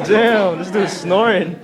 Damn, this dude's snoring.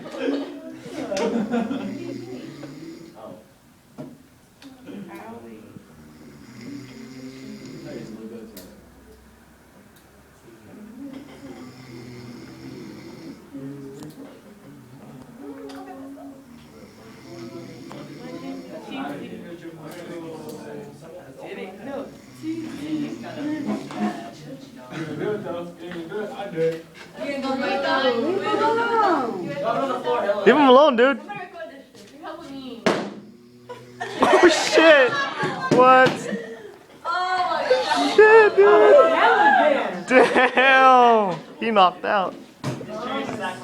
Leave him alone, dude. Oh shit! What? Shit, dude! Damn! He knocked out. Oh my god.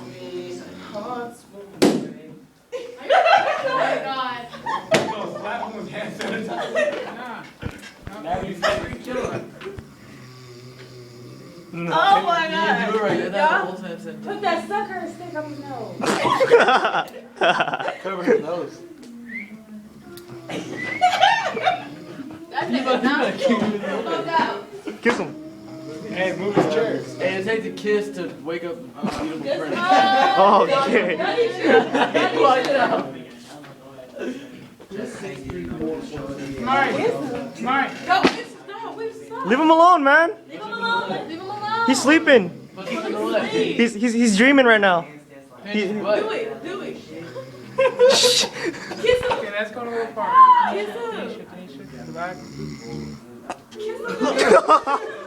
No. Oh my god. You do it right. That's the ultimate sentence. Put that sucker stick up his nose. Cover his nose. That nigga not goes out. Kiss him. Hey, move his chair. Hey, it takes a kiss to wake up beautiful friends. Oh, okay. Watch it out. Smart. No, we're sorry. Leave him alone, man. Leave him alone. Leave him alone. He's sleeping. Please. He's dreaming right now. Do it. Do it. Shh. Kiss him. Okay, let's go to the park. Kiss him. Tanisha, to the back. Kiss him.